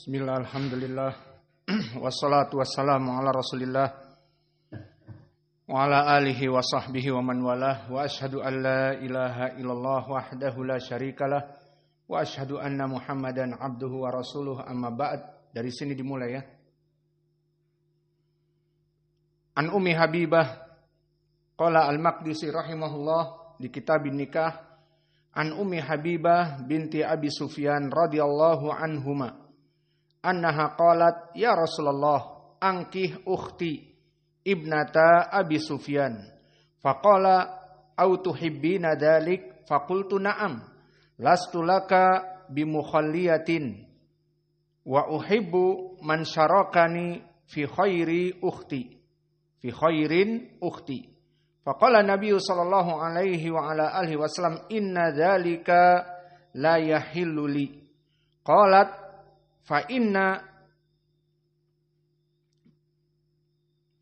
Bismillah, alhamdulillah, wassalatu wassalamu ala rasulillah wa ala alihi wa sahbihi wa man walah, wa ashadu an la ilaha illallah wahdahu la syarikalah, wa ashadu anna muhammadan abduhu wa rasuluh, amma ba'd. Dari sini dimulai ya. An Ummi Habibah qala al-Maqdisi rahimahullah di kitabin nikah, an Ummi Habibah binti Abi Sufyan radhiyallahu anhuma annaha qalat ya Rasulullah ankih ukhti ibnata Abi Sufyan faqala au tuhibbina dzalik faqultu na'am lastu laka bimukhalliyatin wa uhibbu man syarakani fi khairin ukhti faqala Nabi sallallahu alaihi wa ala alihi wasallam inna dzalika la yahillu li qalat fa inna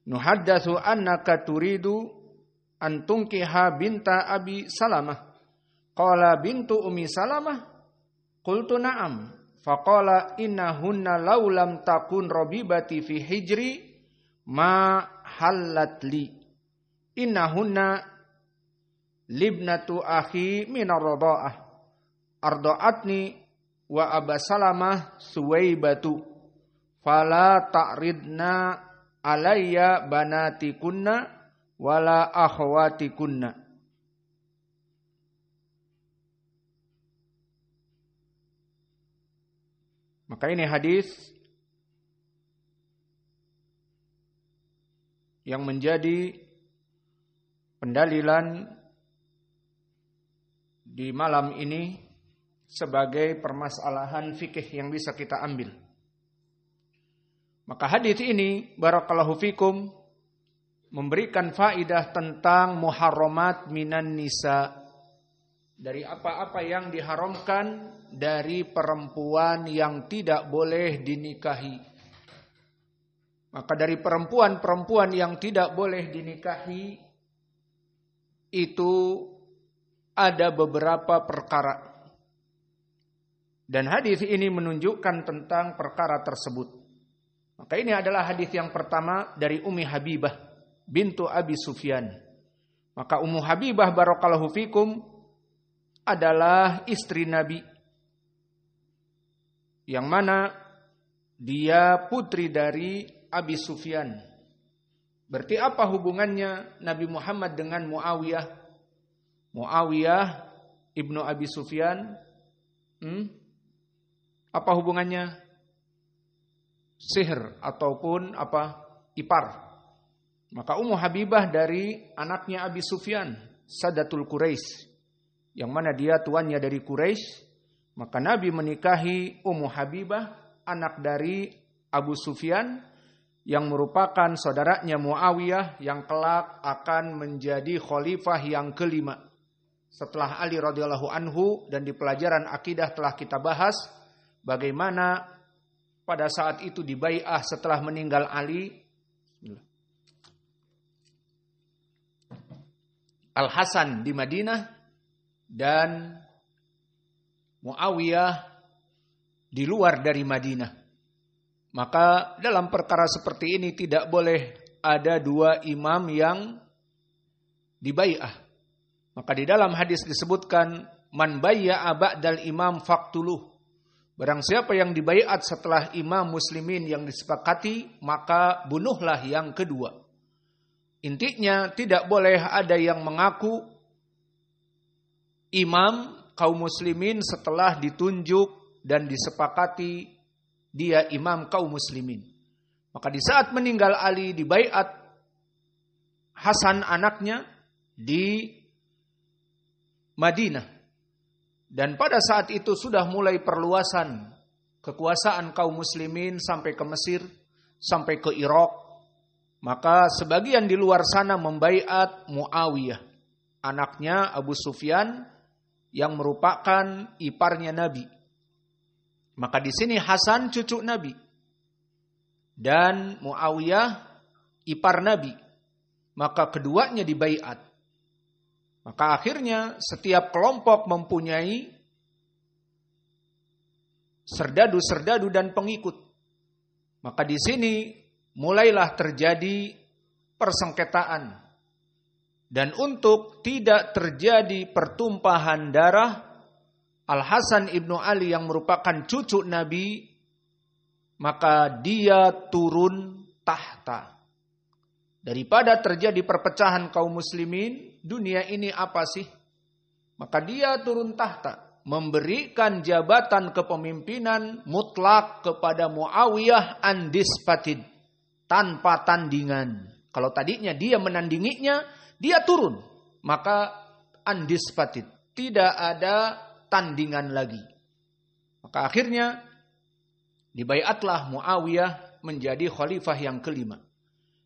nuhaddatsu annaka turidu an tunkiha binta Abi Salamah qala bintu Ummi Salamah qultu na'am faqala innahunna law lam takun rabibati fi hijri ma halat li innahunna libnatu akhi minar radha'ah arda'atni wa Aba Salamah Suwaibatu fala ta'ridna alayya banatikunna wala akhwatikunna. Maka ini hadis yang menjadi pendalilan di malam ini sebagai permasalahan fikih yang bisa kita ambil. Maka hadis ini barakallahu fikum memberikan faidah tentang muharramat minan nisa, dari apa-apa yang diharamkan dari perempuan yang tidak boleh dinikahi. Maka dari perempuan-perempuan yang tidak boleh dinikahi itu ada beberapa perkara. Dan hadis ini menunjukkan tentang perkara tersebut. Maka ini adalah hadis yang pertama dari Ummi Habibah bintu Abi Sufyan. Maka Ummu Habibah barakallahu fikum adalah istri Nabi, yang mana dia putri dari Abi Sufyan. Berarti apa hubungannya Nabi Muhammad dengan Muawiyah? Muawiyah ibnu Abi Sufyan, apa hubungannya? Sihir ataupun apa? Ipar. Maka Ummu Habibah dari anaknya Abi Sufyan, Sadatul Quraisy, yang mana dia tuannya dari Quraisy. Maka Nabi menikahi Ummu Habibah, anak dari Abu Sufyan, yang merupakan saudaranya Muawiyah yang kelak akan menjadi khalifah yang kelima setelah Ali radhiyallahu anhu. Dan di pelajaran akidah telah kita bahas bagaimana pada saat itu di bai'ah setelah meninggal Ali, Al-Hasan di Madinah dan Muawiyah di luar dari Madinah. Maka dalam perkara seperti ini tidak boleh ada dua imam yang dibai'ah. Maka di dalam hadis disebutkan man bayya'a ba'dal imam faqtuluh. Barang siapa yang dibaiat setelah imam muslimin yang disepakati, maka bunuhlah yang kedua. Intinya tidak boleh ada yang mengaku imam kaum muslimin setelah ditunjuk dan disepakati dia imam kaum muslimin. Maka di saat meninggal Ali dibaiat Hasan anaknya di Madinah. Dan pada saat itu sudah mulai perluasan kekuasaan kaum muslimin sampai ke Mesir, sampai ke Irak. Maka sebagian di luar sana membaiat Muawiyah, anaknya Abu Sufyan yang merupakan iparnya Nabi. Maka di sini Hasan cucu Nabi dan Muawiyah ipar Nabi. Maka keduanya dibaiat. Maka akhirnya setiap kelompok mempunyai serdadu-serdadu dan pengikut. Maka di sini mulailah terjadi persengketaan. Dan untuk tidak terjadi pertumpahan darah, Al-Hasan ibnu Ali yang merupakan cucu Nabi, maka dia turun tahta. Daripada terjadi perpecahan kaum muslimin, dunia ini apa sih? Maka dia turun tahta, memberikan jabatan kepemimpinan mutlak kepada Muawiyah undisputed, tanpa tandingan. Kalau tadinya dia menandinginya, dia turun, maka undisputed, tidak ada tandingan lagi. Maka akhirnya dibaiatlah Muawiyah menjadi khalifah yang kelima.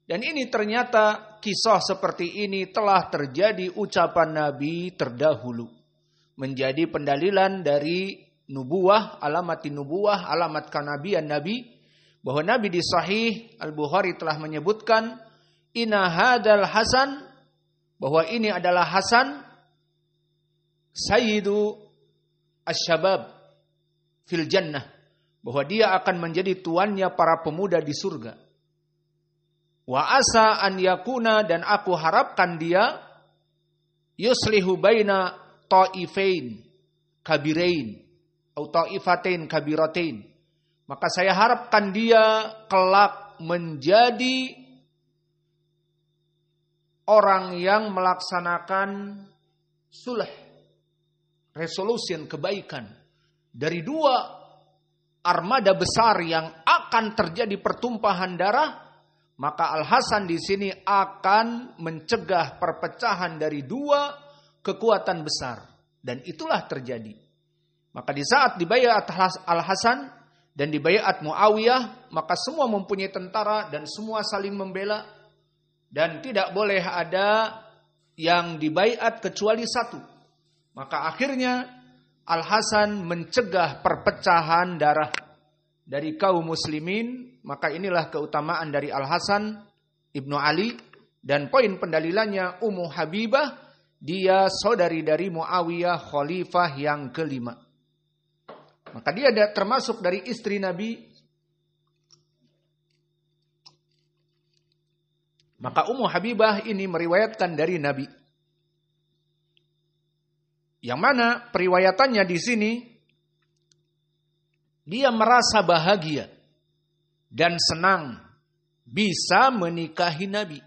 Dan ini ternyata kisah seperti ini telah terjadi ucapan Nabi terdahulu. Menjadi pendalilan dari nubuah, alamat kenabian Nabi. Bahwa Nabi di Sahih Al-Bukhari telah menyebutkan, Inna hadal Hasan, bahwa ini adalah Hasan, Sayyidu Asyabab fil Jannah. Bahwa dia akan menjadi tuannya para pemuda di surga. Wa asa an yakuna, dan aku harapkan dia yuslihu baina ta'ifain kabirain atau ta'ifatain kabiratain. Maka saya harapkan dia kelak menjadi orang yang melaksanakan sulh, resolution, kebaikan dari dua armada besar yang akan terjadi pertumpahan darah. Maka Al-Hasan di sini akan mencegah perpecahan dari dua kekuatan besar. Dan itulah terjadi. Maka di saat dibaiat Al-Hasan dan dibaiat Muawiyah, maka semua mempunyai tentara dan semua saling membela. Dan tidak boleh ada yang dibaiat kecuali satu. Maka akhirnya Al-Hasan mencegah perpecahan darah dari kaum muslimin. Maka inilah keutamaan dari Al-Hasan ibnu Ali. Dan poin pendalilannya Ummu Habibah, dia saudari dari Muawiyah, khalifah yang kelima. Maka dia termasuk dari istri Nabi. Maka Ummu Habibah ini meriwayatkan dari Nabi. Yang mana periwayatannya di sini, dia merasa bahagia dan senang bisa menikahi Nabi.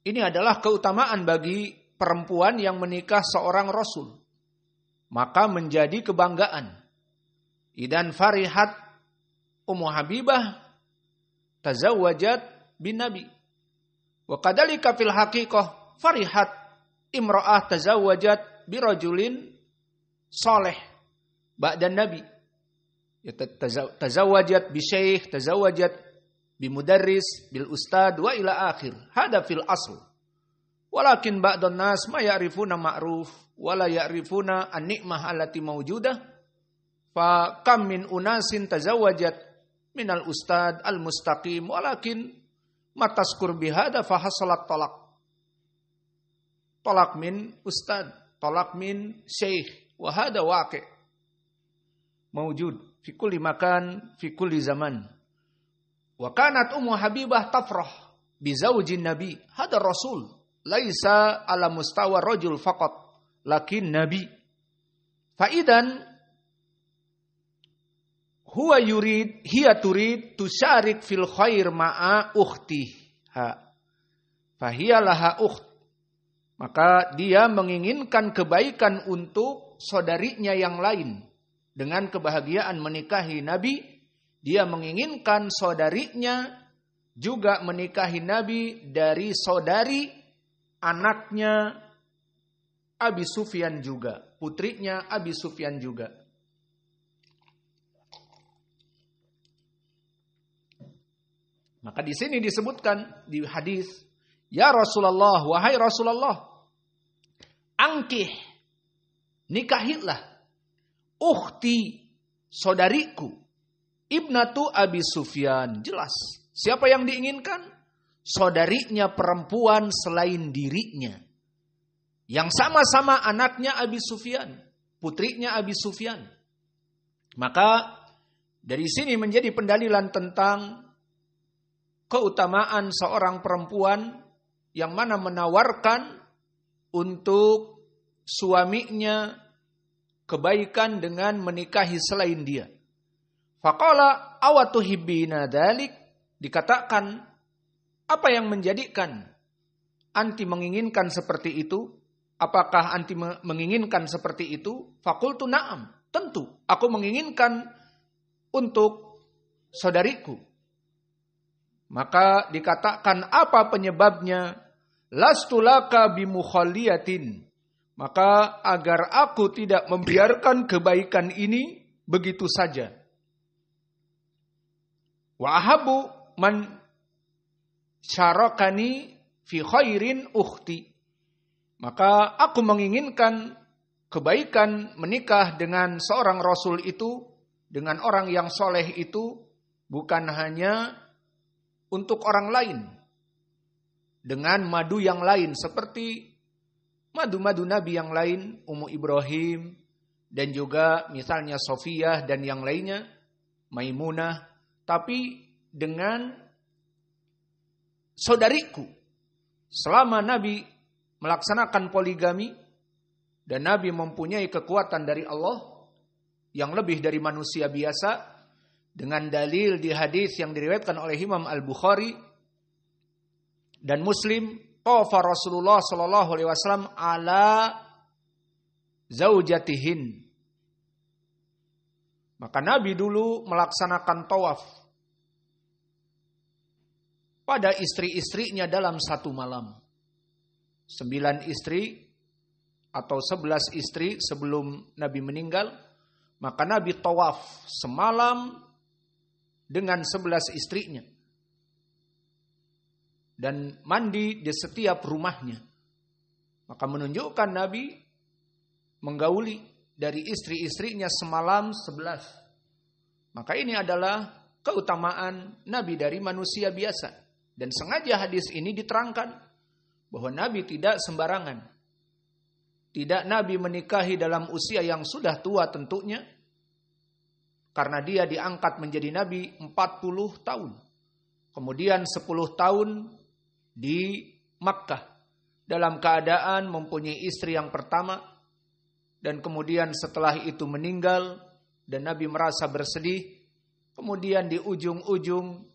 Ini adalah keutamaan bagi perempuan yang menikah seorang Rasul. Maka menjadi kebanggaan. Idan farihat Ummu Habibah tazawwajat bin Nabi. Wa kadzalika fil haqiqah farihat imra'ah tazawwajat birajulin saleh ba'da Nabi. Tazawwajat bi syekh, tazawwajat bi mudarris, bil ustad wa ila akhir. Hada fil asl. Walakin ba'dun nas ma ya'rifuna ma'ruf wa la ya'rifuna an-ni'mah allati mawjudah. Fa kam min unasin tazawwajat minal ustad al-mustaqim walakin mataskur bihada fa hasalat talaq. Talaq min ustad, talaq min syekh, wa hada waqi' mawjud fi kulli makan, fi kulli zaman. Wa kanat Ummu Habibah tafrah bi zaujin Nabi. Hada Rasul laisa ala mustawa rajul faqat, lakin Nabi. Fa idan huwa yurid, hiya turid tusyarik fil khair ma'a ukhtiha. Fa hiya laha ukht. Maka dia menginginkan kebaikan untuk saudarinya yang lain. Dengan kebahagiaan menikahi Nabi, dia menginginkan saudarinya juga menikahi Nabi dari saudari anaknya Abi Sufyan juga, putrinya Abi Sufyan juga. Maka di sini disebutkan di hadis, ya Rasulullah, wahai Rasulullah, angkih, nikahilah ukhti, saudariku, ibnatu Abi Sufyan. Jelas. Siapa yang diinginkan? Saudarinya perempuan selain dirinya. Yang sama-sama anaknya Abi Sufyan. Putrinya Abi Sufyan. Maka dari sini menjadi pendalilan tentang keutamaan seorang perempuan yang mana menawarkan untuk suaminya kebaikan dengan menikahi selain dia. Faqala awatuhibbina dzalik, dikatakan, apa yang menjadikan anti menginginkan seperti itu? Apakah anti menginginkan seperti itu? Faqultu na'am, tentu aku menginginkan untuk saudariku. Maka dikatakan, apa penyebabnya? Lastu laka bimukhaliyatin, maka agar aku tidak membiarkan kebaikan ini begitu saja. Wa ahabu man syarakani fi khairin ukhti, maka aku menginginkan kebaikan menikah dengan seorang Rasul itu, dengan orang yang soleh itu, bukan hanya untuk orang lain, dengan madu yang lain seperti madu-madu Nabi yang lain, Ummu Ibrahim, dan juga misalnya Sofiyah dan yang lainnya, Maimunah, tapi dengan saudariku. Selama Nabi melaksanakan poligami dan Nabi mempunyai kekuatan dari Allah yang lebih dari manusia biasa, dengan dalil di hadis yang diriwayatkan oleh Imam Al-Bukhari dan Muslim, tawafa Rasulullah sallallahu alaihi wasallam ala zaujatihin. Maka Nabi dulu melaksanakan tawaf pada istri-istrinya dalam satu malam. 9 istri atau 11 istri sebelum Nabi meninggal, maka Nabi tawaf semalam dengan 11 istrinya. Dan mandi di setiap rumahnya. Maka menunjukkan Nabi menggauli dari istri-istrinya semalam 11. Maka ini adalah keutamaan Nabi dari manusia biasa. Dan sengaja hadis ini diterangkan bahwa Nabi tidak sembarangan. Tidak Nabi menikahi dalam usia yang sudah tua tentunya. Karena dia diangkat menjadi Nabi 40 tahun. Kemudian 10 tahun di Makkah dalam keadaan mempunyai istri yang pertama, dan kemudian setelah itu meninggal dan Nabi merasa bersedih. Kemudian di ujung-ujung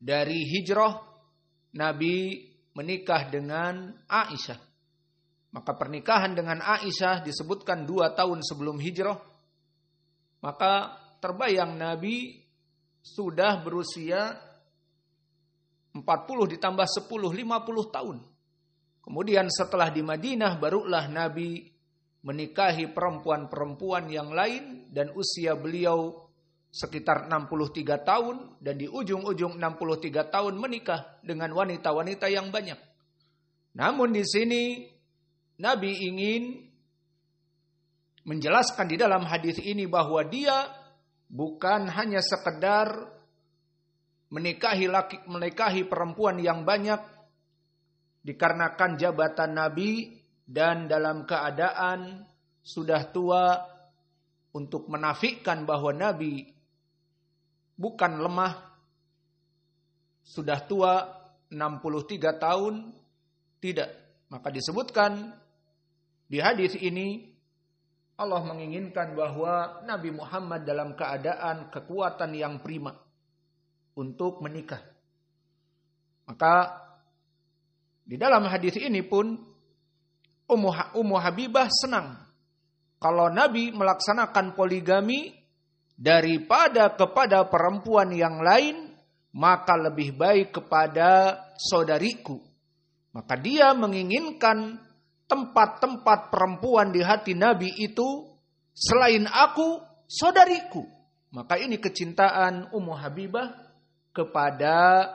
dari hijrah Nabi menikah dengan Aisyah. Maka pernikahan dengan Aisyah disebutkan 2 tahun sebelum hijrah. Maka terbayang Nabi sudah berusia 40 ditambah 10, 50 tahun. Kemudian setelah di Madinah barulah Nabi menikahi perempuan-perempuan yang lain dan usia beliau sekitar 63 tahun dan di ujung-ujung 63 tahun menikah dengan wanita-wanita yang banyak. Namun di sini Nabi ingin menjelaskan di dalam hadis ini bahwa dia bukan hanya sekedar menikahi perempuan yang banyak dikarenakan jabatan Nabi dan dalam keadaan sudah tua, untuk menafikan bahwa Nabi bukan lemah, sudah tua 63 tahun, tidak. Maka disebutkan di hadis ini Allah menginginkan bahwa Nabi Muhammad dalam keadaan kekuatan yang prima untuk menikah. Maka di dalam hadis ini pun Ummu Habibah senang kalau Nabi melaksanakan poligami daripada kepada perempuan yang lain, maka lebih baik kepada saudariku. Maka dia menginginkan tempat-tempat perempuan di hati Nabi itu selain aku, saudariku. Maka ini kecintaan Ummu Habibah kepada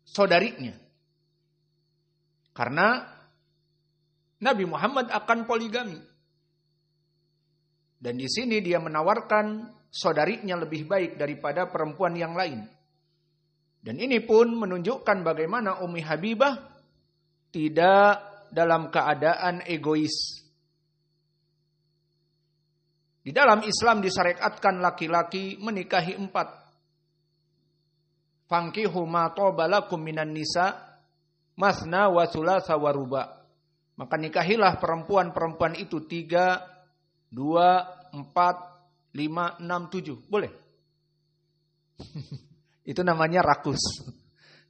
saudarinya. Karena Nabi Muhammad akan poligami. Dan di sini dia menawarkan saudarinya lebih baik daripada perempuan yang lain. Dan ini pun menunjukkan bagaimana Ummi Habibah tidak dalam keadaan egois. Di dalam Islam disyariatkan laki-laki menikahi 4. Fankihu ma toba lakum minan nisa masna wa thulatha wa ruba. Maka nikahilah perempuan-perempuan itu 3, 2, 4, 5, 6, 7. Boleh. Itu namanya rakus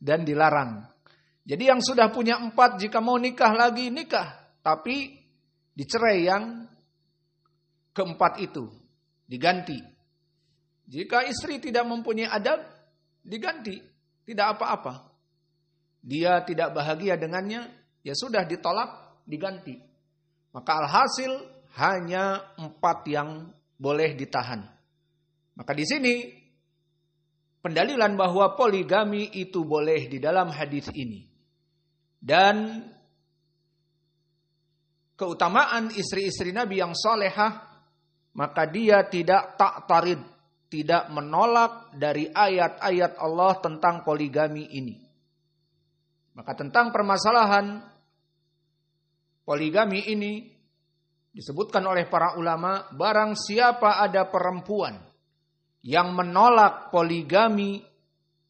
dan dilarang. Jadi yang sudah punya 4 jika mau nikah lagi nikah, tapi dicerai yang keempat itu, diganti. Jika istri tidak mempunyai adab, diganti, tidak apa-apa. Dia tidak bahagia dengannya, ya sudah ditolak, diganti. Maka alhasil hanya 4 yang boleh ditahan. Maka di sini pendalilan bahwa poligami itu boleh di dalam hadis ini. Dan keutamaan istri-istri Nabi yang salehah, maka dia tidak ta'tarid, tidak menolak dari ayat-ayat Allah tentang poligami ini. Maka tentang permasalahan poligami ini disebutkan oleh para ulama, barang siapa ada perempuan yang menolak poligami,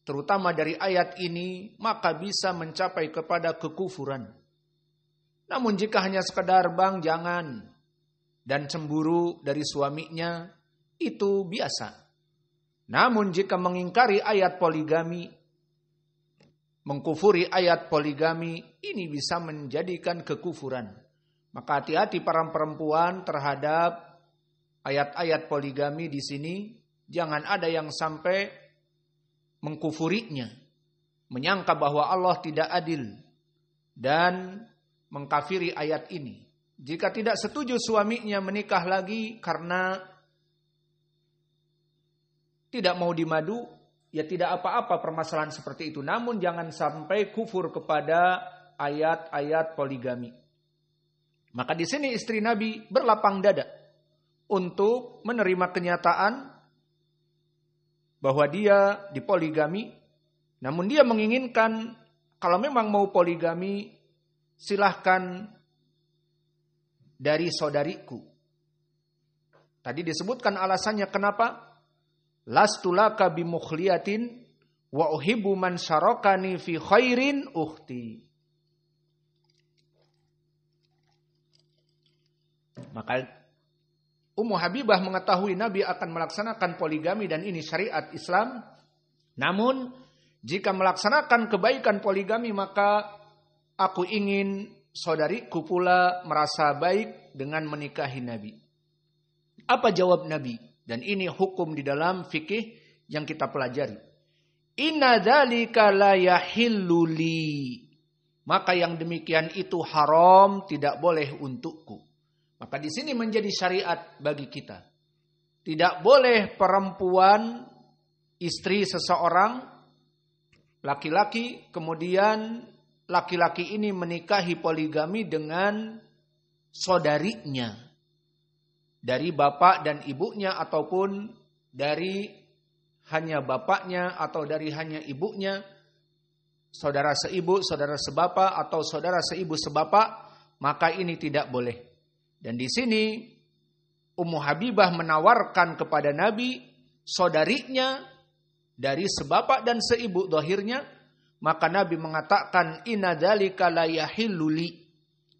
terutama dari ayat ini, maka bisa mencapai kepada kekufuran. Namun jika hanya sekedar bang jangan dan cemburu dari suaminya, itu biasa. Namun jika mengingkari ayat poligami, mengkufuri ayat poligami, ini bisa menjadikan kekufuran. Maka hati-hati para perempuan terhadap ayat-ayat poligami di sini. Jangan ada yang sampai mengkufurinya, menyangka bahwa Allah tidak adil dan mengkafiri ayat ini. Jika tidak setuju suaminya menikah lagi karena tidak mau dimadu, ya tidak apa-apa permasalahan seperti itu. Namun jangan sampai kufur kepada ayat-ayat poligami. Maka di sini istri Nabi berlapang dada untuk menerima kenyataan bahwa dia dipoligami. Namun dia menginginkan kalau memang mau poligami, silahkan dari saudariku. Tadi disebutkan alasannya kenapa? Lastulaka bimukhliyatin wa uhibbu man syarakani fi khairin ukhti. Maka Ummu Habibah mengetahui Nabi akan melaksanakan poligami dan ini syariat Islam. Namun jika melaksanakan kebaikan poligami, maka aku ingin saudariku pula merasa baik dengan menikahi Nabi. Apa jawab Nabi? Dan ini hukum di dalam fikih yang kita pelajari. Inna dzalika la yahillu li. Maka yang demikian itu haram, tidak boleh untukku. Maka di sini menjadi syariat bagi kita. Tidak boleh perempuan, istri seseorang, laki-laki, kemudian laki-laki ini menikahi poligami dengan saudarinya. Dari bapak dan ibunya ataupun dari hanya bapaknya atau dari hanya ibunya, saudara seibu, saudara sebapa atau saudara seibu sebapak, maka ini tidak boleh. Dan di sini Ummu Habibah menawarkan kepada Nabi saudarinya dari sebapak dan seibu zahirnya, maka Nabi mengatakan inna dzalika la yahillu li.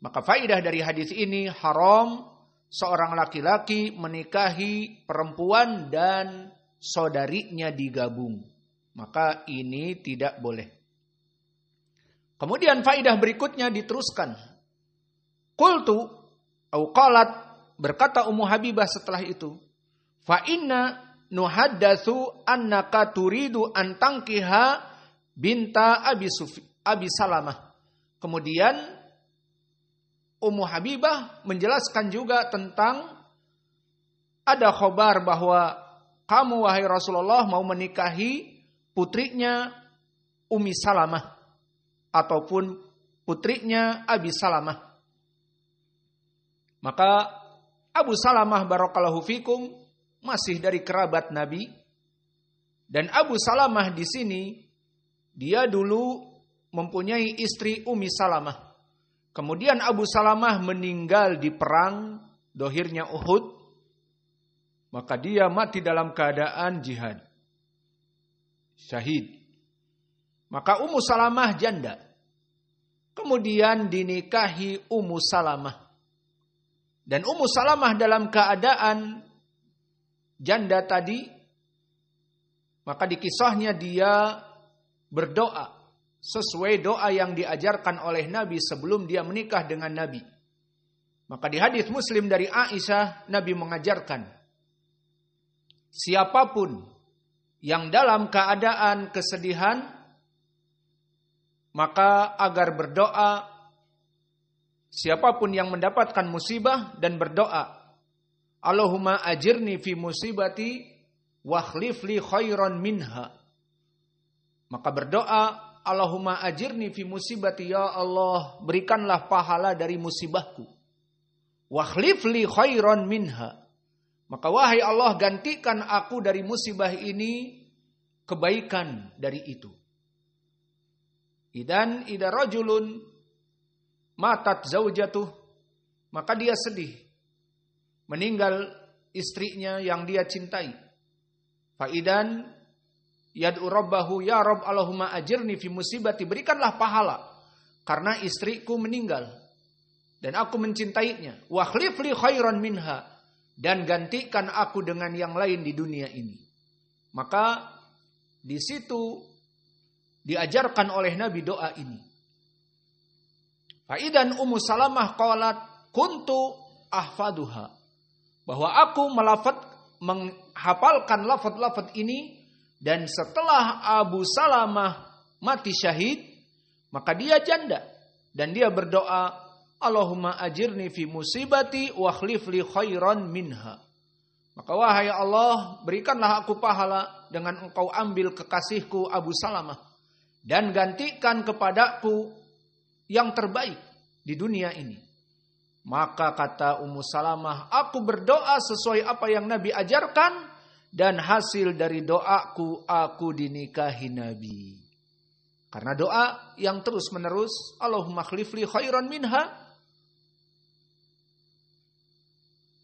Maka faidah dari hadis ini haram seorang laki-laki menikahi perempuan dan saudarinya digabung. Maka ini tidak boleh. Kemudian faidah berikutnya diteruskan. Qultu au qalat, berkata Ummu Habibah setelah itu, fa inna nuhaddatsu annaka turidu an tankiha binta Abi Salamah. Kemudian Ummu Habibah menjelaskan juga tentang ada khabar bahwa kamu wahai Rasulullah mau menikahi putrinya Ummi Salamah ataupun putrinya Abi Salamah. Maka Abu Salamah barakallahu fikum masih dari kerabat Nabi, dan Abu Salamah di sini dia dulu mempunyai istri Ummi Salamah. Kemudian Abu Salamah meninggal di perang dohirnya Uhud. maka dia mati dalam keadaan jihad. Syahid. Maka Ummu Salamah janda. Kemudian dinikahi Ummu Salamah. Dan Ummu Salamah dalam keadaan janda tadi, maka di kisahnya dia berdoa sesuai doa yang diajarkan oleh Nabi sebelum dia menikah dengan Nabi. Maka di hadis Muslim dari Aisyah, Nabi mengajarkan, siapapun yang dalam keadaan kesedihan, maka agar berdoa. Siapapun yang mendapatkan musibah dan berdoa, Allahumma ajirni fi musibati wa akhlif li khairan minha. Maka berdoa, Allahumma ajirni fi musibati, ya Allah, berikanlah pahala dari musibahku. Wa akhlif li khairan minha. Maka wahai Allah, gantikan aku dari musibah ini kebaikan dari itu. Idan idza rajulun matat zaujatuh, maka dia sedih meninggal istrinya yang dia cintai. Faidan yad'u rabbahu, ya Rabb, Allahumma ajirni fi musibati, berikanlah pahala karena istriku meninggal dan aku mencintainya. Wa akhlif li khairan minha, dan gantikan aku dengan yang lain di dunia ini. Maka di situ diajarkan oleh Nabi doa ini. Faidan Ummu Salamah qalat kuntu ahfaduha, bahwa aku menghafalkan lafaz-lafaz ini, dan setelah Abu Salamah mati syahid, maka dia janda dan dia berdoa, Allahumma ajirni fi musibati wa akhlif li khairan minha. Maka wahai Allah, berikanlah aku pahala dengan engkau ambil kekasihku Abu Salamah dan gantikan kepadaku yang terbaik di dunia ini. Maka kata Ummu Salamah, aku berdoa sesuai apa yang Nabi ajarkan, dan hasil dari doaku aku dinikahi Nabi. Karena doa yang terus menerus, Allahumma akhlif li khairan minha,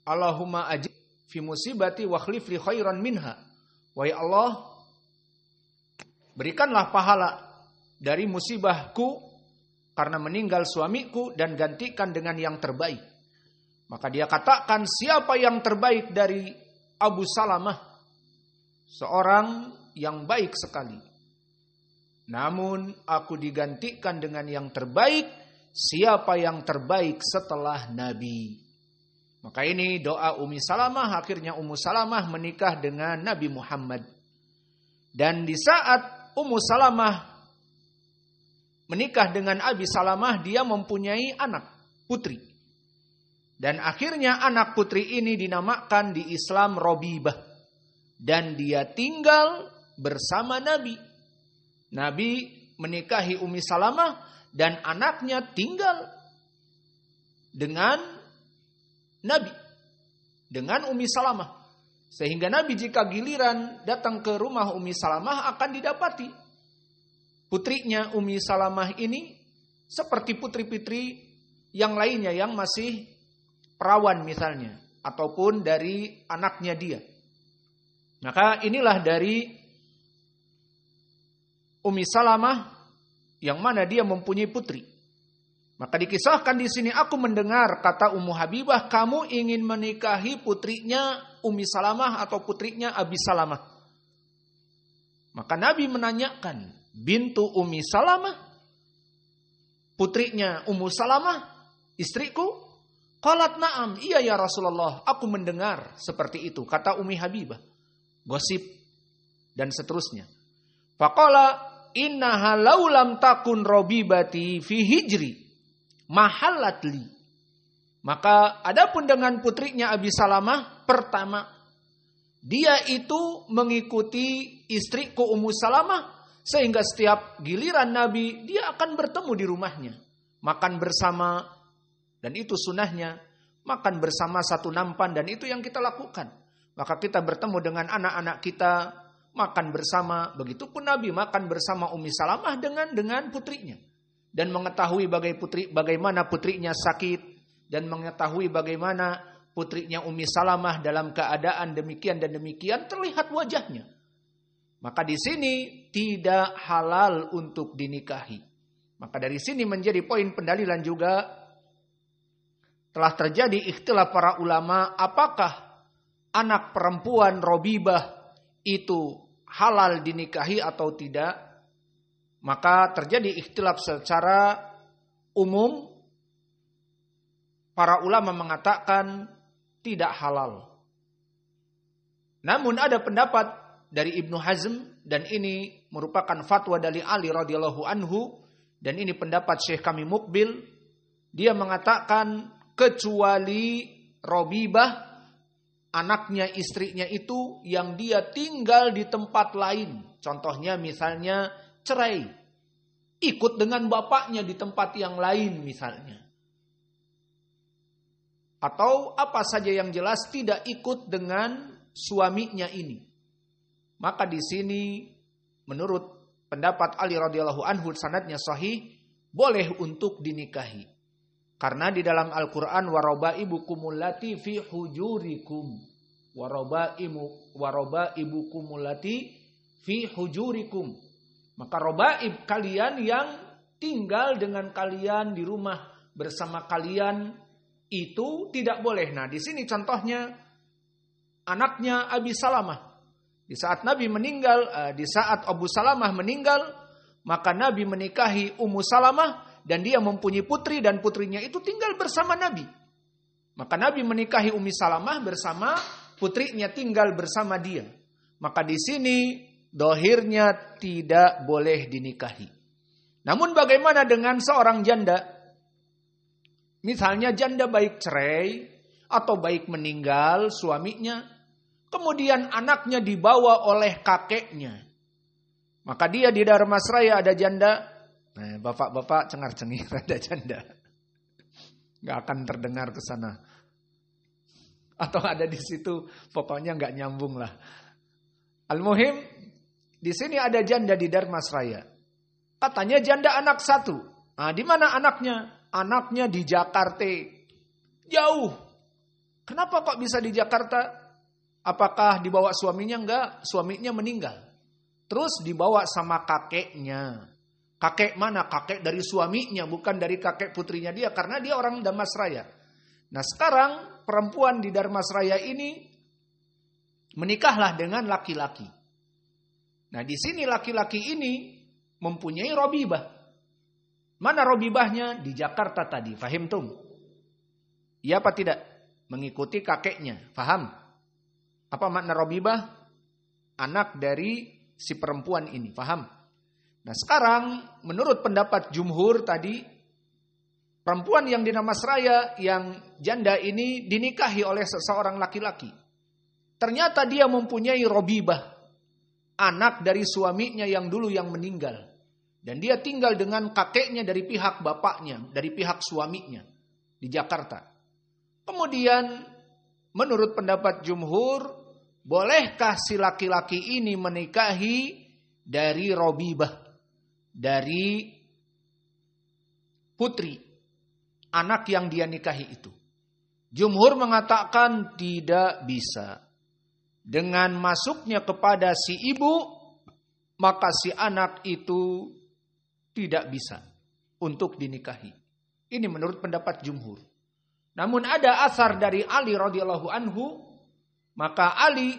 Allahumma ajib fi musibati wa akhlif li khairan minha. Wahai Allah, berikanlah pahala dari musibahku karena meninggal suamiku, dan gantikan dengan yang terbaik. Maka dia katakan, siapa yang terbaik dari Abu Salamah? Seorang yang baik sekali. Namun aku digantikan dengan yang terbaik. Siapa yang terbaik setelah Nabi? Maka ini doa Ummi Salamah. Akhirnya Ummu Salamah menikah dengan Nabi Muhammad. Dan di saat Ummu Salamah menikah dengan Abi Salamah, dia mempunyai anak putri. Dan akhirnya anak putri ini dinamakan di Islam Robibah. Dan dia tinggal bersama Nabi. Nabi menikahi Ummi Salamah dan anaknya tinggal dengan Nabi, dengan Ummi Salamah. Sehingga Nabi jika giliran datang ke rumah Ummi Salamah akan didapati putrinya Ummi Salamah ini seperti putri-putri yang lainnya yang masih perawan misalnya, ataupun dari anaknya dia. Maka inilah dari Ummi Salamah yang mana dia mempunyai putri. Maka dikisahkan di sini, aku mendengar kata Ummu Habibah, kamu ingin menikahi putrinya Ummi Salamah atau putrinya Abi Salamah. Maka Nabi menanyakan, bintu Ummi Salamah, putrinya Ummu Salamah, istriku? Qalat na'am, iya ya Rasulullah, aku mendengar seperti itu, kata Ummi Habibah. Gosip dan seterusnya. Faqala innaha laulam takun robibati fi hijri mahallat li. Maka adapun dengan putrinya Abi Salamah, pertama, dia itu mengikuti istriku Ummu Salamah, sehingga setiap giliran Nabi, dia akan bertemu di rumahnya. Makan bersama, dan itu sunnahnya. Makan bersama satu nampan, dan itu yang kita lakukan. Maka kita bertemu dengan anak-anak kita, makan bersama. Begitupun Nabi makan bersama Ummi Salamah dengan putrinya. Dan mengetahui bagaimana putrinya sakit. Dan mengetahui bagaimana putrinya Ummi Salamah dalam keadaan demikian dan demikian, terlihat wajahnya. Maka di sini tidak halal untuk dinikahi. Maka dari sini menjadi poin pendalilan juga telah terjadi ikhtilaf para ulama, apakah anak perempuan Robibah itu halal dinikahi atau tidak. Maka terjadi ikhtilaf secara umum. Para ulama mengatakan tidak halal. Namun ada pendapat dari Ibnu Hazm, dan ini merupakan fatwa dari Ali radhiyallahu anhu, dan ini pendapat Syekh kami Mukbil. Dia mengatakan kecuali Robibah, anaknya istrinya itu yang dia tinggal di tempat lain. Contohnya misalnya cerai, ikut dengan bapaknya di tempat yang lain misalnya. Atau apa saja yang jelas tidak ikut dengan suaminya ini. Maka di sini menurut pendapat Ali radhiyallahu anhu, sanadnya sahih, boleh untuk dinikahi. Karena di dalam Al-Qur'an warabaibukumul lati fi hujurikum. Warabaibukumul lati fi hujurikum. Maka robaib kalian yang tinggal dengan kalian di rumah bersama kalian itu tidak boleh. Nah, di sini contohnya anaknya Abi Salamah. Di saat Nabi meninggal, di saat Abu Salamah meninggal, maka Nabi menikahi Ummu Salamah dan dia mempunyai putri dan putrinya itu tinggal bersama Nabi. Maka Nabi menikahi Ummi Salamah bersama putrinya tinggal bersama dia. Maka di sini dohirnya tidak boleh dinikahi. Namun bagaimana dengan seorang janda? Misalnya janda baik cerai atau baik meninggal suaminya, kemudian anaknya dibawa oleh kakeknya. Maka dia di Darmasraya ada janda. Nah, bapak-bapak cengar-cengir ada janda. Gak akan terdengar ke sana. Atau ada di situ, pokoknya gak nyambung lah. Al-Muhim, di sini ada janda di Darmasraya. Katanya janda anak satu. Nah, di mana anaknya? Anaknya di Jakarta. Jauh. Kenapa kok bisa di Jakarta? Apakah dibawa suaminya? Enggak, suaminya meninggal. Terus dibawa sama kakeknya. Kakek mana? Kakek dari suaminya, bukan dari kakek putrinya dia. Karena dia orang Damasraya. Nah sekarang perempuan di Darmasraya ini menikahlah dengan laki-laki. Nah di sini laki-laki ini mempunyai Robibah. Mana Robibahnya? Di Jakarta tadi. Fahim tum? Iya apa tidak? Mengikuti kakeknya. Faham? Apa makna Robibah? Anak dari si perempuan ini. Faham? Nah sekarang menurut pendapat jumhur tadi, perempuan yang di Damasraya yang janda ini dinikahi oleh seseorang laki-laki. Ternyata dia mempunyai Robibah. Anak dari suaminya yang dulu yang meninggal. Dan dia tinggal dengan kakeknya dari pihak bapaknya, dari pihak suaminya di Jakarta. Kemudian menurut pendapat jumhur, bolehkah si laki-laki ini menikahi dari Robibah, dari putri, anak yang dia nikahi itu? Jumhur mengatakan tidak bisa. Dengan masuknya kepada si ibu, maka si anak itu tidak bisa untuk dinikahi. Ini menurut pendapat jumhur. Namun ada asar dari Ali radhiyallahu anhu, maka Ali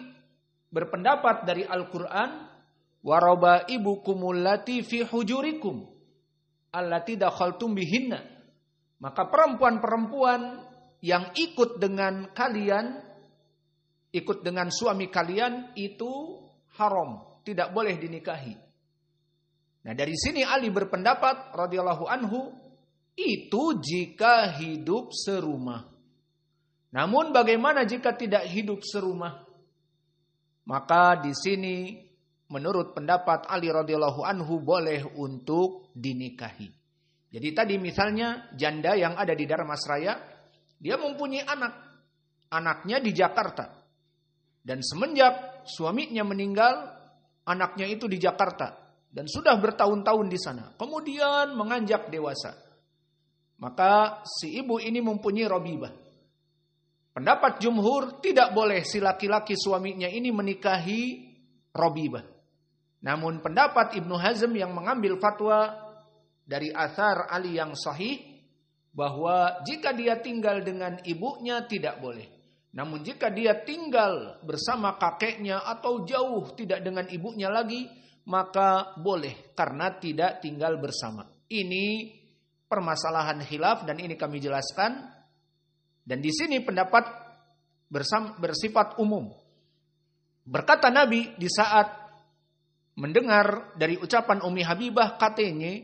berpendapat dari Al-Qur'an, warabaibukumul lati fi hujurikum allati dakhaltum bihinna. Maka perempuan-perempuan yang ikut dengan kalian, ikut dengan suami kalian itu haram, tidak boleh dinikahi. Nah dari sini Ali berpendapat radhiyallahu anhu, itu jika hidup serumah. Namun bagaimana jika tidak hidup serumah? Maka di sini menurut pendapat Ali radhiyallahu anhu boleh untuk dinikahi. Jadi tadi misalnya janda yang ada di Darmasraya, dia mempunyai anak. Anaknya di Jakarta. Dan semenjak suaminya meninggal, anaknya itu di Jakarta. Dan sudah bertahun-tahun di sana. Kemudian menganjak dewasa. Maka si ibu ini mempunyai Robibah. Pendapat jumhur tidak boleh si laki-laki suaminya ini menikahi Robibah. Namun pendapat Ibnu Hazm yang mengambil fatwa dari athar Ali yang sahih bahwa jika dia tinggal dengan ibunya tidak boleh. Namun jika dia tinggal bersama kakeknya atau jauh tidak dengan ibunya lagi, maka boleh karena tidak tinggal bersama. Ini permasalahan khilaf dan ini kami jelaskan. Dan di sini pendapat bersifat umum. Berkata Nabi di saat mendengar dari ucapan Ummi Habibah, katanya,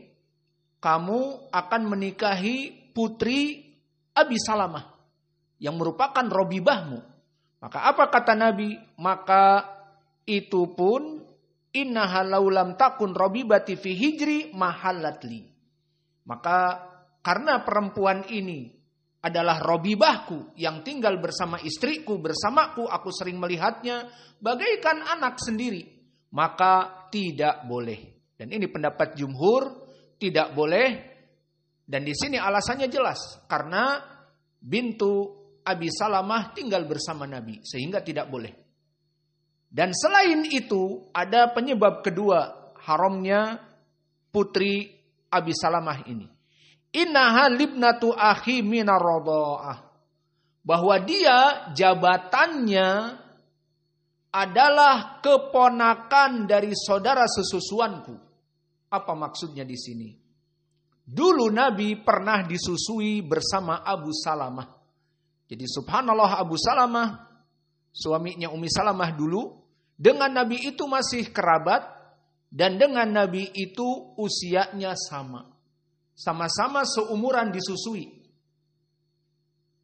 kamu akan menikahi putri Abi Salamah yang merupakan Robibahmu. Maka apa kata Nabi? Maka itu pun innaha laulam takun Robibati fi hijri mahallatli. Maka karena perempuan ini adalah Robibahku yang tinggal bersama istriku, bersamaku, aku sering melihatnya bagaikan anak sendiri, maka tidak boleh. Dan ini pendapat jumhur, tidak boleh. Dan di sini alasannya jelas, karena bintu Abi Salamah tinggal bersama Nabi, sehingga tidak boleh. Dan selain itu, ada penyebab kedua haramnya putri Abi Salamah ini. Innaha libnatu akhi minar radha'ah. Bahwa dia jabatannya adalah keponakan dari saudara sesusuanku. Apa maksudnya di sini? Dulu Nabi pernah disusui bersama Abu Salamah. Jadi subhanallah, Abu Salamah, suaminya Ummi Salamah dulu, dengan Nabi itu masih kerabat, dan dengan Nabi itu usianya sama. Sama-sama seumuran disusui.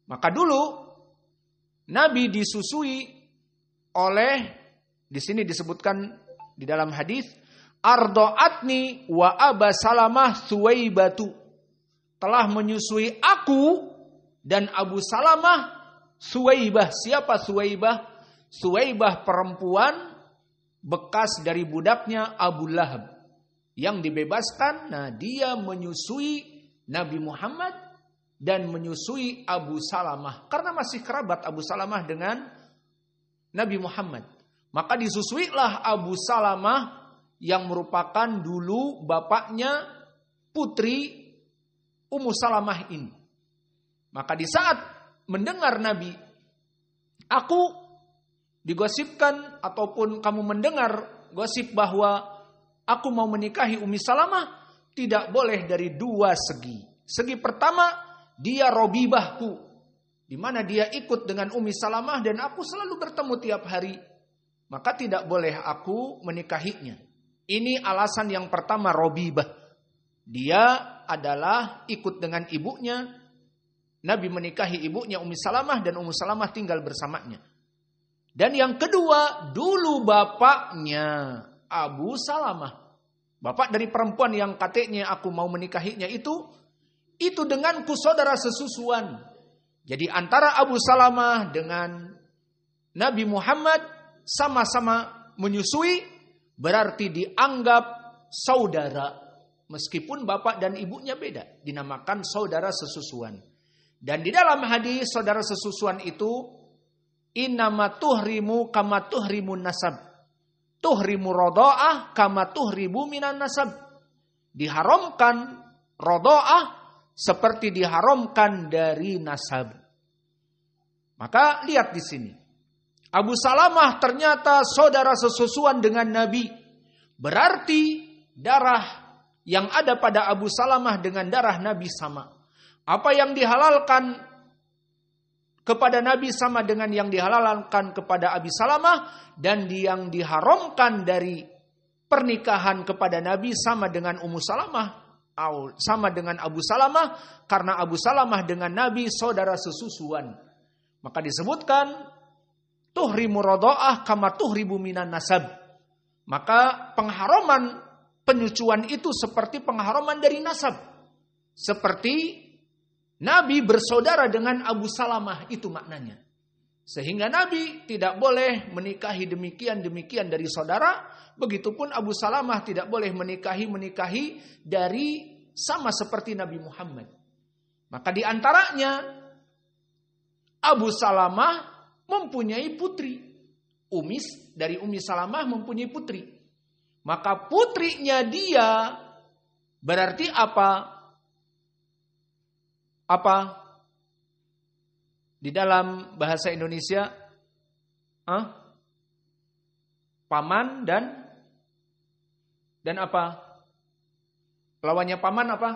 Maka dulu Nabi disusui oleh, di sini disebutkan di dalam hadis, ardo'atni wa Aba Salamah Suwaibatu. Telah menyusui aku dan Abu Salamah Suwaibah. Siapa Suwaibah? Suwaibah perempuan bekas dari budaknya Abu Lahab yang dibebaskan. Nah, dia menyusui Nabi Muhammad dan menyusui Abu Salamah karena masih kerabat Abu Salamah dengan Nabi Muhammad. Maka disusuilah Abu Salamah yang merupakan dulu bapaknya putri Ummu Salamah ini. Maka di saat mendengar Nabi, aku digosipkan ataupun kamu mendengar gosip bahwa aku mau menikahi Ummi Salamah, tidak boleh dari dua segi. Segi pertama, dia Robibahku, di mana dia ikut dengan Ummi Salamah dan aku selalu bertemu tiap hari. Maka tidak boleh aku menikahinya. Ini alasan yang pertama, Robibah. Dia adalah ikut dengan ibunya. Nabi menikahi ibunya Ummi Salamah dan Ummu Salamah tinggal bersamanya. Dan yang kedua, dulu bapaknya Abu Salamah, bapak dari perempuan yang katanya aku mau menikahinya itu denganku saudara sesusuan. Jadi antara Abu Salamah dengan Nabi Muhammad sama-sama menyusui, berarti dianggap saudara. Meskipun bapak dan ibunya beda, dinamakan saudara sesusuan. Dan di dalam hadis saudara sesusuan itu, innama tuhrimu kama tuhrimun nasab. Tuhrimu rodo'ah kama tuhribu minan nasab. Diharamkan rodo'ah seperti diharamkan dari nasab. Maka lihat di sini. Abu Salamah ternyata saudara sesusuan dengan Nabi. Berarti darah yang ada pada Abu Salamah dengan darah Nabi sama. Apa yang dihalalkan kepada Nabi sama dengan yang dihalalkan kepada Abi Salamah, dan yang diharamkan dari pernikahan kepada Nabi sama dengan Ummu Salamah, sama dengan Abu Salamah, karena Abu Salamah dengan Nabi saudara sesusuan. Maka disebutkan tuhrimu rodo'ah kama tuhribu minan nasab. Maka pengharaman penyucuan itu seperti pengharaman dari nasab. Seperti Nabi bersaudara dengan Abu Salamah, itu maknanya. Sehingga Nabi tidak boleh menikahi demikian dari saudara. Begitupun Abu Salamah tidak boleh menikahi dari sama seperti Nabi Muhammad. Maka di antaranya Abu Salamah mempunyai putri. Dari Ummi Salamah mempunyai putri. Maka putrinya dia berarti apa? Apa? Di dalam bahasa Indonesia, paman dan apa? Lawannya paman apa?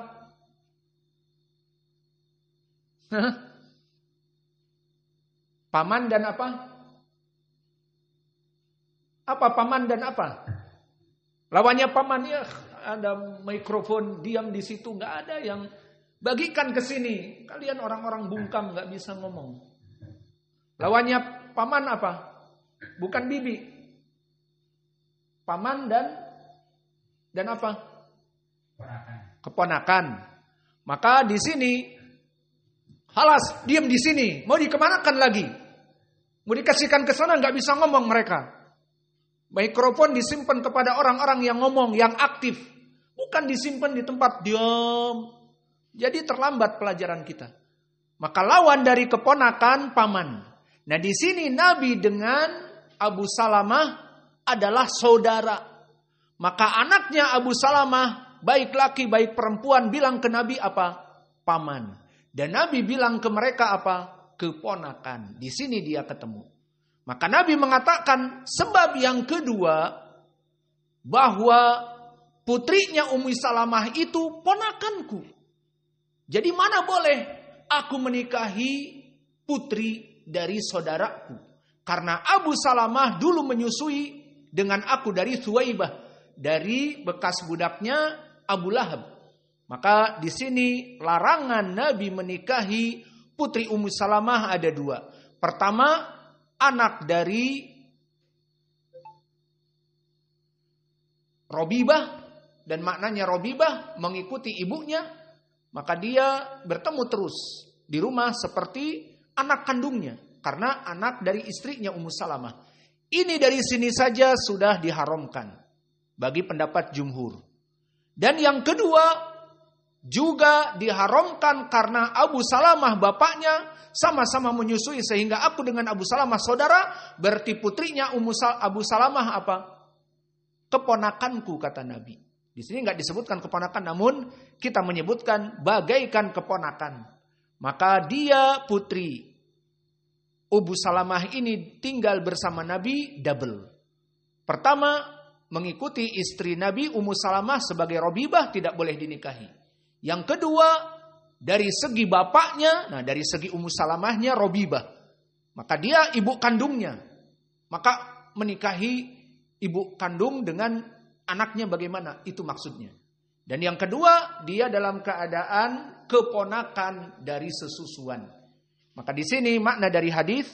Paman dan apa? Apa paman dan apa? Lawannya paman, ya ada mikrofon diam di situ, nggak ada yang bagikan ke sini. Kalian orang-orang bungkam nggak bisa ngomong. Lawannya paman apa? Bukan bibi. Paman dan apa? Keponakan. Maka di sini halas, diam di sini. Mau dikemanakan lagi? Mau dikasihkan ke sana nggak bisa ngomong mereka. Mikrofon disimpan kepada orang-orang yang ngomong, yang aktif. Bukan disimpan di tempat diam. Jadi terlambat pelajaran kita. Maka lawan dari keponakan paman. Nah di sini Nabi dengan Abu Salamah adalah saudara. Maka anaknya Abu Salamah, baik laki baik perempuan, bilang ke Nabi apa? Paman. Dan Nabi bilang ke mereka apa? Keponakan. Di sini dia ketemu. Maka Nabi mengatakan sebab yang kedua bahwa putrinya Ummi Salamah itu ponakanku. Jadi mana boleh aku menikahi putri dari saudaraku. Karena Abu Salamah dulu menyusui dengan aku dari Thuwaibah, dari bekas budaknya Abu Lahab. Maka di sini larangan Nabi menikahi putri Ummu Salamah ada dua. Pertama, anak dari Robibah, dan maknanya Robibah mengikuti ibunya, maka dia bertemu terus di rumah seperti anak kandungnya, karena anak dari istrinya Ummu Salamah. Ini dari sini saja sudah diharamkan bagi pendapat jumhur. Dan yang kedua juga diharamkan karena Abu Salamah bapaknya sama-sama menyusui sehingga aku dengan Abu Salamah saudara, berarti putrinya Abu Salamah apa? Keponakanku kata Nabi. Di sini nggak disebutkan keponakan, namun kita menyebutkan bagaikan keponakan. Maka dia putri Abu Salamah ini tinggal bersama Nabi double. Pertama, mengikuti istri Nabi Ummu Salamah sebagai Robibah, tidak boleh dinikahi. Yang kedua, dari segi bapaknya, nah dari segi Ummu Salamahnya Robibah. Maka dia ibu kandungnya. Maka menikahi ibu kandung dengan anaknya bagaimana? Itu maksudnya. Dan yang kedua, dia dalam keadaan keponakan dari sesusuan. Maka di sini makna dari hadis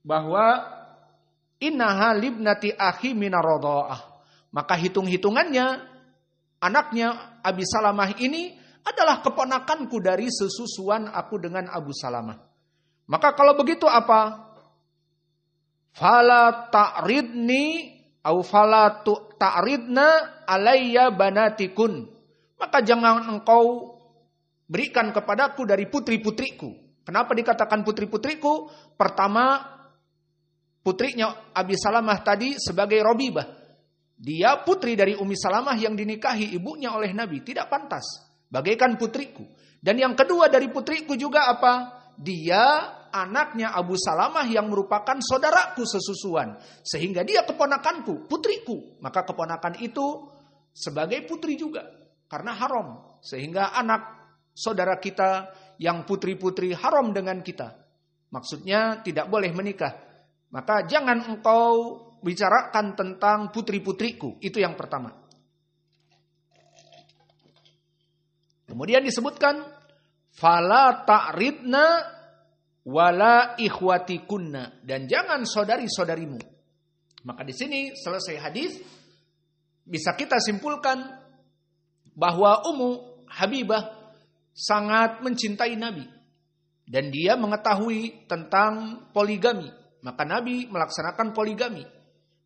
bahwa innaha libnati akhi minar radha'ah. Maka hitung-hitungannya anaknya Abi Salamah ini adalah keponakanku dari sesusuan aku dengan Abu Salamah. Maka kalau begitu apa? Fala ta'ridni au fala ta'ridna alayya banatikun. Maka jangan engkau berikan kepadaku dari putri-putriku. Kenapa dikatakan putri-putriku? Pertama, putrinya Abi Salamah tadi sebagai Robibah. Dia putri dari Ummi Salamah yang dinikahi ibunya oleh Nabi. Tidak pantas. Bagaikan putriku. Dan yang kedua dari putriku juga apa? Dia anaknya Abu Salamah yang merupakan saudaraku sesusuan. Sehingga dia keponakanku, putriku. Maka keponakan itu sebagai putri juga. Karena haram. Sehingga anak saudara kita yang putri-putri haram dengan kita. Maksudnya tidak boleh menikah. Maka jangan engkau bicarakan tentang putri-putriku. Itu yang pertama. Kemudian disebutkan fala ta'ridna wala ikhwatikunna, dan jangan saudari-saudarimu. Maka di sini selesai hadis bisa kita simpulkan bahwa Ummu Habibah sangat mencintai Nabi dan dia mengetahui tentang poligami. Maka Nabi melaksanakan poligami.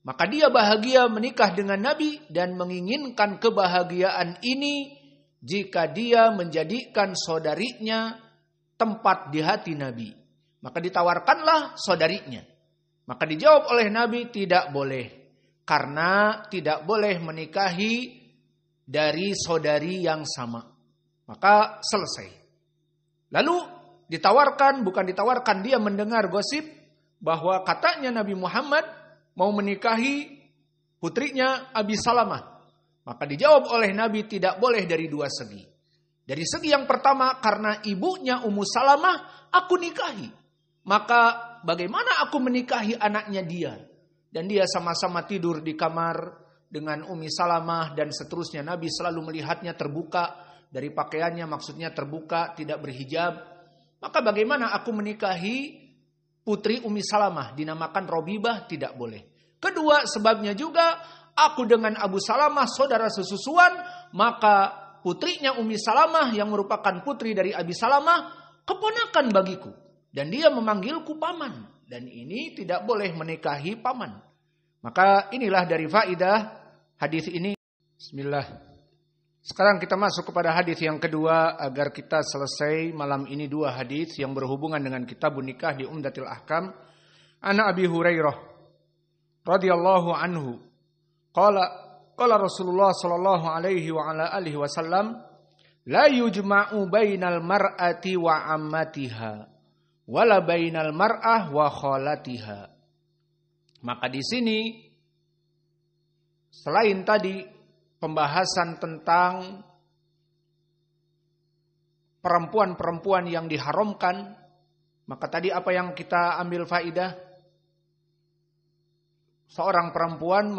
Maka dia bahagia menikah dengan Nabi dan menginginkan kebahagiaan ini jika dia menjadikan saudarinya tempat di hati Nabi. Maka ditawarkanlah saudarinya. Maka dijawab oleh Nabi, tidak boleh. Karena tidak boleh menikahi dari saudari yang sama. Maka selesai. Lalu bukan ditawarkan, dia mendengar gosip bahwa katanya Nabi Muhammad mau menikahi putrinya Abi Salamah. Maka dijawab oleh Nabi, tidak boleh dari dua segi. Dari segi yang pertama, karena ibunya Ummu Salamah aku nikahi. Maka bagaimana aku menikahi anaknya dia? Dan dia sama-sama tidur di kamar dengan Ummi Salamah dan seterusnya. Nabi selalu melihatnya terbuka dari pakaiannya, maksudnya terbuka, tidak berhijab. Maka bagaimana aku menikahi putri Ummi Salamah? Dinamakan Robibah, tidak boleh. Kedua, sebabnya juga aku dengan Abu Salamah saudara sesusuan, maka putrinya Ummi Salamah yang merupakan putri dari Abi Salamah keponakan bagiku. Dan dia memanggilku paman. Dan ini tidak boleh menikahi paman. Maka inilah dari faidah hadis ini. Bismillah. Sekarang kita masuk kepada hadis yang kedua agar kita selesai malam ini dua hadis yang berhubungan dengan kitabun nikah di Umdatul Ahkam. Ana Abi Hurairah radhiyallahu anhu qala Rasulullah sallallahu alaihi wa ala alihi wasallam la yujma'u bainal mar'ati wa ammatiha wala bainal mar'ah wa khalatiha. Maka di sini selain tadi pembahasan tentang perempuan-perempuan yang diharamkan, maka tadi apa yang kita ambil faidah? Seorang perempuan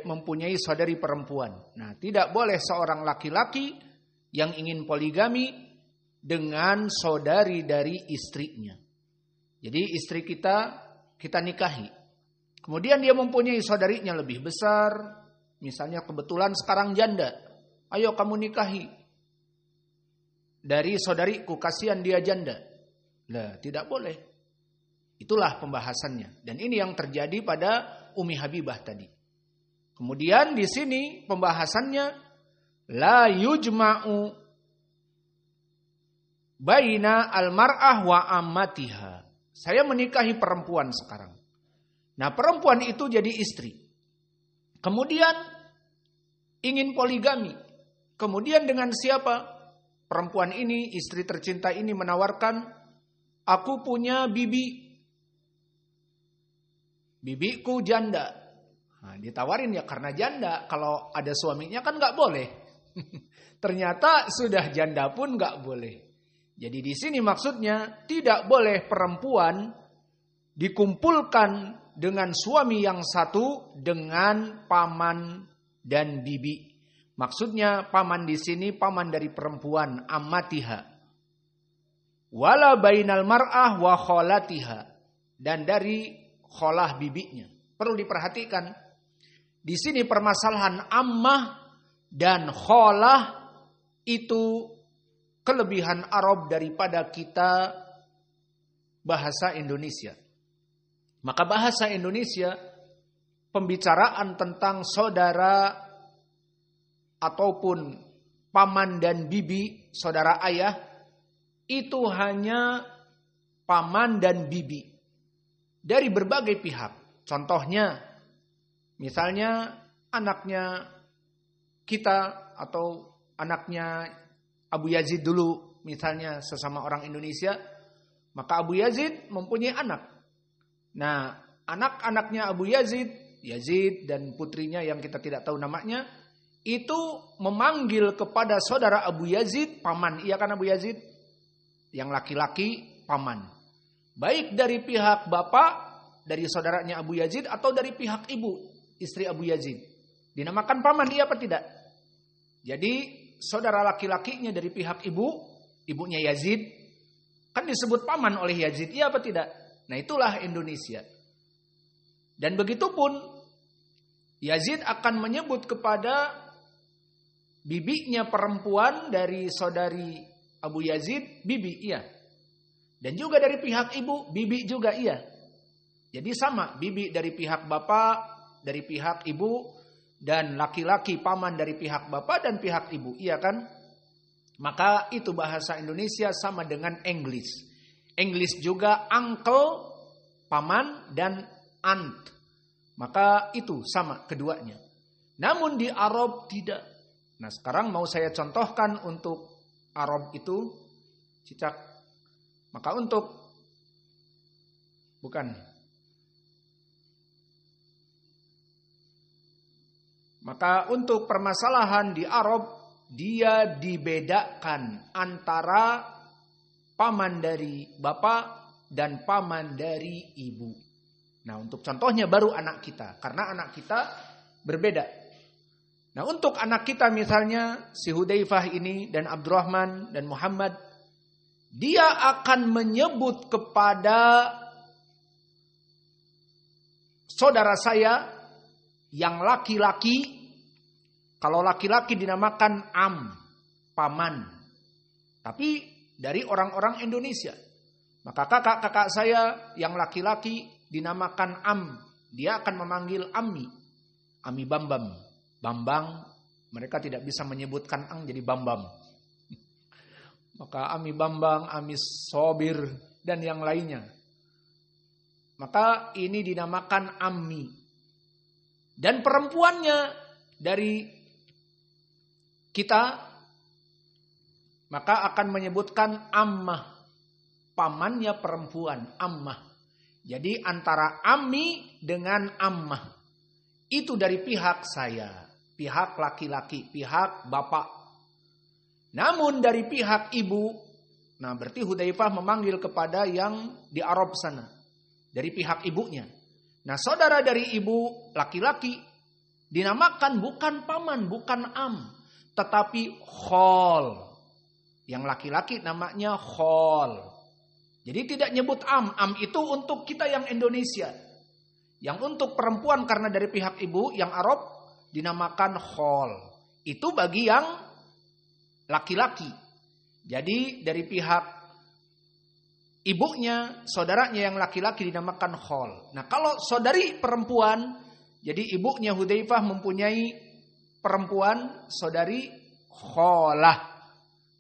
mempunyai saudari perempuan. Nah, tidak boleh seorang laki-laki yang ingin poligami dengan saudari dari istrinya. Jadi istri kita nikahi. Kemudian dia mempunyai saudarinya lebih besar. Misalnya kebetulan sekarang janda. Ayo kamu nikahi. Dari saudariku, kasihan dia janda. Lah, tidak boleh. Itulah pembahasannya. Dan ini yang terjadi pada Umi Habibah tadi. Kemudian di sini pembahasannya la yujma'u baina al-mar'ah wa ammatiha. Saya menikahi perempuan sekarang. Nah, perempuan itu jadi istri. Kemudian ingin poligami. Kemudian dengan siapa? Perempuan ini, istri tercinta ini menawarkan, aku punya bibiku janda. Nah, ditawarin ya karena janda. Kalau ada suaminya kan gak boleh. Ternyata sudah janda pun gak boleh. Jadi di sini maksudnya tidak boleh perempuan dikumpulkan dengan suami yang satu dengan paman dan bibi. Maksudnya paman di sini paman dari perempuan, ammatiha. Wala bainal mar'ah wa kholatiha. Dan dari kholah bibinya. Perlu diperhatikan. Di sini permasalahan ammah dan kholah itu kelebihan Arab daripada kita bahasa Indonesia. Maka bahasa Indonesia pembicaraan tentang saudara ataupun paman dan bibi, saudara ayah, itu hanya paman dan bibi dari berbagai pihak. Contohnya, misalnya anaknya kita atau anaknya Abu Yazid dulu, misalnya sesama orang Indonesia, maka Abu Yazid mempunyai anak. Nah, anak-anaknya Abu Yazid, Yazid dan putrinya yang kita tidak tahu namanya, itu memanggil kepada saudara Abu Yazid paman. Iya kan Abu Yazid? Yang laki-laki paman. Baik dari pihak bapak, dari saudaranya Abu Yazid, atau dari pihak ibu, istri Abu Yazid. Dinamakan paman, iya apa tidak? Jadi saudara laki-lakinya dari pihak ibunya Yazid, kan disebut paman oleh Yazid, iya apa tidak? Nah, itulah Indonesia. Dan begitupun Yazid akan menyebut kepada bibinya perempuan dari saudari Abu Yazid, bibi, iya. Dan juga dari pihak ibu, bibi juga iya. Jadi sama, bibi dari pihak bapak, dari pihak ibu, dan laki-laki paman dari pihak bapak dan pihak ibu, iya kan? Maka itu bahasa Indonesia sama dengan English. English juga uncle, paman, dan aunt. Maka itu sama keduanya. Namun di Arab tidak. Nah sekarang mau saya contohkan untuk Arab itu cicak. Maka untuk permasalahan di Arab, dia dibedakan antara paman dari bapak dan paman dari ibu. Nah untuk contohnya baru anak kita. Karena anak kita berbeda. Nah untuk anak kita misalnya si Hudzaifah ini dan Abdurrahman dan Muhammad. Dia akan menyebut kepada saudara saya yang laki-laki. Kalau laki-laki dinamakan paman. Tapi dari orang-orang Indonesia. Maka kakak-kakak saya yang laki-laki dinamakan Dia akan memanggil Ami Bambam. Bambang, mereka tidak bisa menyebutkan jadi Bambam. Maka Ami Bambang, Ami Sobir, dan yang lainnya. Maka ini dinamakan Ami. Dan perempuannya dari kita, maka akan menyebutkan ammah. Pamannya perempuan, ammah. Jadi antara ammi dengan ammah. Itu dari pihak saya. Pihak laki-laki, pihak bapak. Namun dari pihak ibu, nah berarti Hudzaifah memanggil kepada yang di Arab sana. Dari pihak ibunya. Nah saudara dari ibu laki-laki dinamakan bukan paman, bukan tetapi khol. Yang laki-laki namanya khol. Jadi tidak nyebut am itu untuk kita yang Indonesia. Yang untuk perempuan karena dari pihak ibu yang Arab dinamakan khol. Itu bagi yang laki-laki. Jadi dari pihak ibunya, saudaranya yang laki-laki dinamakan khol. Nah kalau saudari perempuan, jadi ibunya Hudzaifah mempunyai perempuan saudari kholah.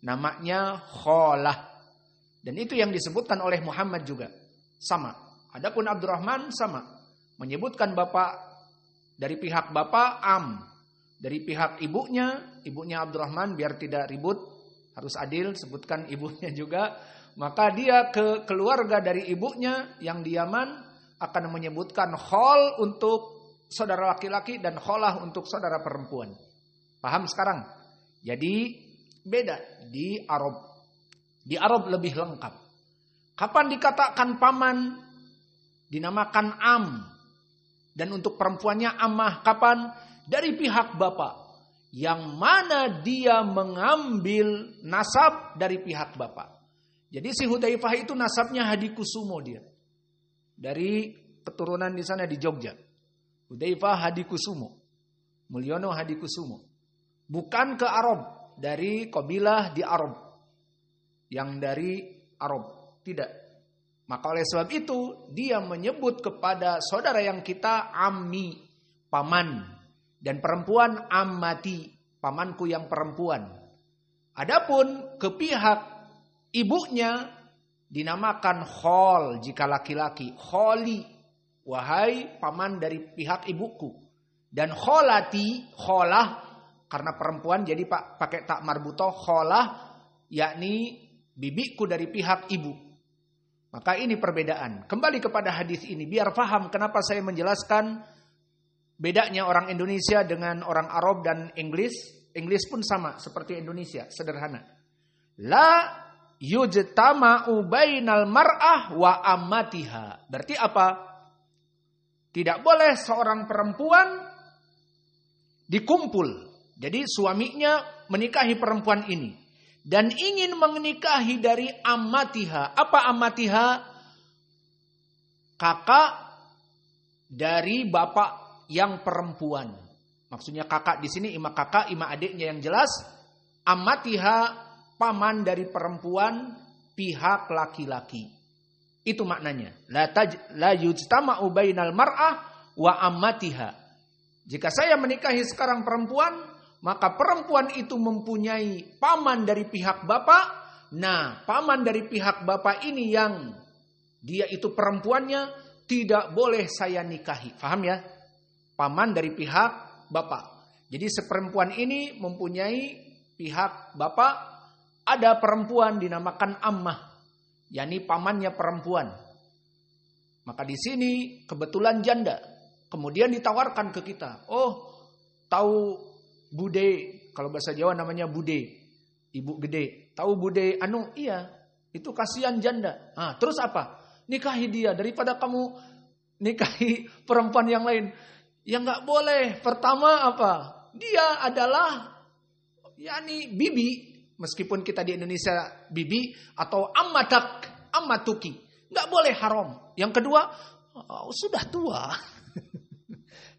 Namanya kholah. Dan itu yang disebutkan oleh Muhammad juga. Sama. Adapun Abdurrahman sama. Menyebutkan bapak dari pihak bapak Dari pihak ibunya Abdurrahman biar tidak ribut. Harus adil sebutkan ibunya juga. Maka dia ke keluarga dari ibunya yang di Yaman akan menyebutkan khol untuk saudara laki-laki dan kholah untuk saudara perempuan. Paham sekarang? Jadi beda di Arab. Di Arab lebih lengkap. Kapan dikatakan paman? Dinamakan Dan untuk perempuannya ammah. Kapan? Dari pihak bapak. Yang mana dia mengambil nasab dari pihak bapak. Jadi si Hudzaifah itu nasabnya Hadikusumo dia. Dari keturunan di sana di Jogja. Hudzaifah Hadikusumo. Mulyono Hadikusumo. Bukan ke Arab. Dari kabilah di Arab. Yang dari Arab. Tidak. Maka oleh sebab itu. Dia menyebut kepada saudara yang kita ammi. Paman. Dan perempuan ammati. Pamanku yang perempuan. Adapun ke pihak ibunya. Dinamakan khol jika laki-laki. Kholi. Wahai paman dari pihak ibuku. Dan kholati, kholah, karena perempuan jadi pakai tak marbutoh, kholah, yakni bibiku dari pihak ibu. Maka ini perbedaan. Kembali kepada hadis ini, biar paham kenapa saya menjelaskan bedanya orang Indonesia dengan orang Arab dan Inggris. Inggris pun sama seperti Indonesia, sederhana. La yujtama'u bainal mar'ah wa ammatiha. Berarti apa? Tidak boleh seorang perempuan dikumpul. Jadi suaminya menikahi perempuan ini. Dan ingin menikahi dari ammatiha. Apa ammatiha? Kakak dari bapak yang perempuan. Maksudnya kakak di sini ima kakak, ima adiknya yang jelas. Ammatiha paman dari perempuan pihak laki-laki. Itu maknanya. La yujtama'u bainal mar'ah wa ammatiha. Jika saya menikahi sekarang perempuan, maka perempuan itu mempunyai paman dari pihak bapak. Nah, paman dari pihak bapak ini yang dia itu perempuannya tidak boleh saya nikahi. Paham ya? Paman dari pihak bapak. Jadi seperempuan ini mempunyai pihak bapak, ada perempuan dinamakan ammah, yakni pamannya perempuan. Maka di sini kebetulan janda. Kemudian ditawarkan ke kita. Oh, tahu bude, kalau bahasa Jawa namanya bude, ibu gede. Tahu bude anu? Iya, itu kasihan janda. Nah, terus apa? Nikahi dia daripada kamu nikahi perempuan yang lain. Ya nggak boleh. Pertama apa? Dia adalah yakni bibi, meskipun kita di Indonesia bibi atau ammatuki. Nggak boleh haram. Yang kedua, sudah tua.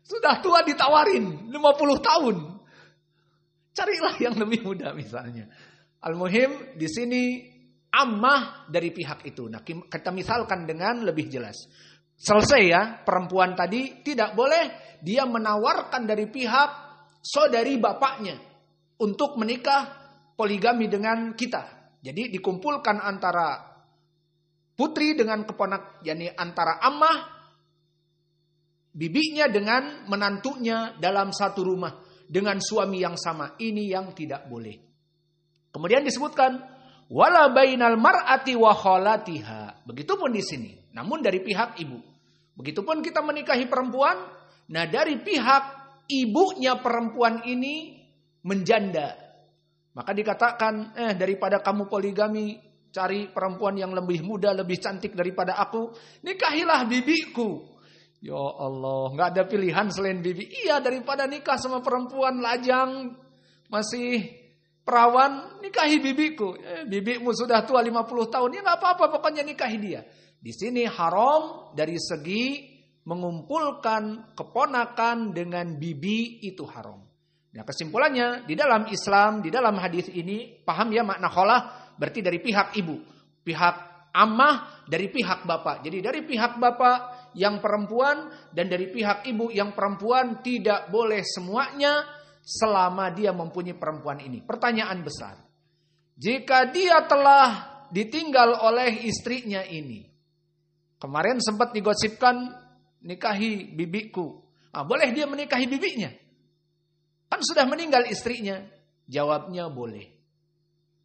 Sudah tua ditawarin 50 tahun. Carilah yang lebih muda misalnya. Al-muhim di sini ammah dari pihak itu. Nah, kita misalkan dengan lebih jelas. Selesai ya, perempuan tadi tidak boleh dia menawarkan dari pihak saudari bapaknya untuk menikah poligami dengan kita. Jadi dikumpulkan antara putri dengan keponak, yakni antara ammah bibinya dengan menantunya dalam satu rumah dengan suami yang sama. Ini yang tidak boleh. Kemudian disebutkan wala bainal mar'ati wa khalatiha. Begitupun di sini, namun dari pihak ibu. Begitupun kita menikahi perempuan, nah dari pihak ibunya perempuan ini menjanda. Maka dikatakan, daripada kamu poligami, cari perempuan yang lebih muda, lebih cantik daripada aku, nikahilah bibiku. Ya Allah, nggak ada pilihan selain bibi. Iya, daripada nikah sama perempuan lajang, masih perawan, nikahi bibiku. Bibimu sudah tua 50 tahun, ya nggak apa-apa, pokoknya nikahi dia. Di sini haram dari segi mengumpulkan keponakan dengan bibi itu haram. Nah, kesimpulannya di dalam Islam, di dalam hadis ini, paham ya makna kholah? Berarti dari pihak ibu, pihak ammah dari pihak bapak. Jadi dari pihak bapak yang perempuan dan dari pihak ibu yang perempuan tidak boleh semuanya selama dia mempunyai perempuan ini. Pertanyaan besar. Jika dia telah ditinggal oleh istrinya ini. Kemarin sempat digosipkan nikahi bibiku. Boleh dia menikahi bibinya? Kan sudah meninggal istrinya. Jawabnya boleh.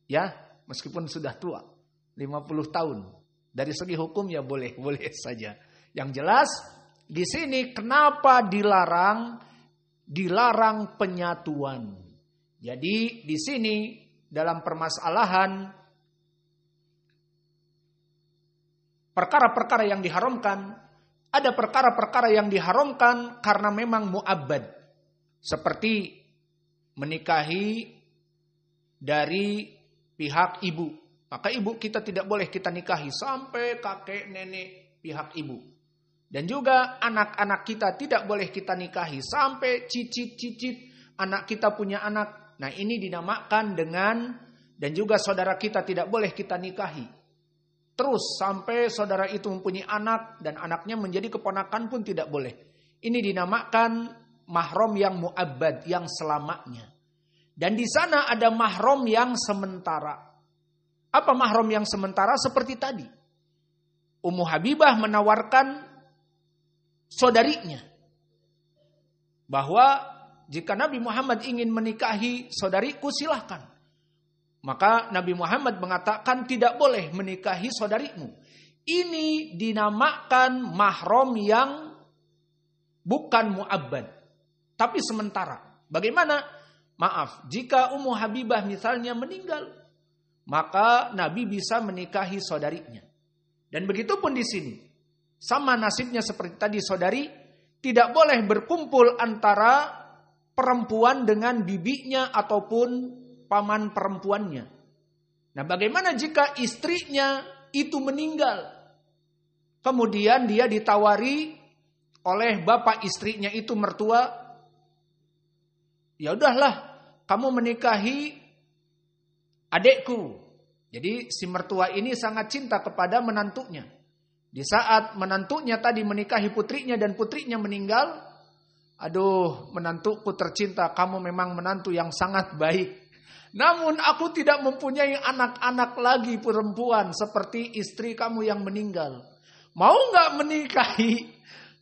Ya, meskipun sudah tua. 50 tahun. Dari segi hukum ya boleh saja. Yang jelas di sini kenapa dilarang penyatuan. Jadi di sini dalam permasalahan perkara-perkara yang diharamkan, ada perkara-perkara yang diharamkan karena memang mu'abbad. Seperti menikahi dari pihak ibu. Maka ibu kita tidak boleh kita nikahi sampai kakek nenek pihak ibu. Dan juga anak-anak kita tidak boleh kita nikahi sampai cicit-cicit anak kita punya anak. Nah, ini dinamakan dengan, dan juga saudara kita tidak boleh kita nikahi. Terus sampai saudara itu mempunyai anak dan anaknya menjadi keponakan pun tidak boleh. Ini dinamakan mahram yang mu'abbad, yang selamanya. Dan di sana ada mahram yang sementara. Apa mahram yang sementara? Seperti tadi. Ummu Habibah menawarkan saudarinya bahwa jika Nabi Muhammad ingin menikahi saudariku silahkan. Maka Nabi Muhammad mengatakan tidak boleh menikahi saudarimu. Ini dinamakan mahram yang bukan mu'abbad, tapi sementara. Bagaimana? Maaf, jika Ummu Habibah misalnya meninggal, maka Nabi bisa menikahi saudarinya. Dan begitu pun di sini. Sama nasibnya seperti tadi saudari, tidak boleh berkumpul antara perempuan dengan bibinya ataupun paman perempuannya. Nah, bagaimana jika istrinya itu meninggal? Kemudian dia ditawari oleh bapak istrinya itu mertua, ya udahlah, kamu menikahi adekku. Jadi si mertua ini sangat cinta kepada menantunya. Di saat menantunya tadi menikahi putrinya dan putrinya meninggal, Aduh, menantuku tercinta, kamu memang menantu yang sangat baik. Namun aku tidak mempunyai anak-anak lagi perempuan seperti istri kamu yang meninggal. Mau nggak menikahi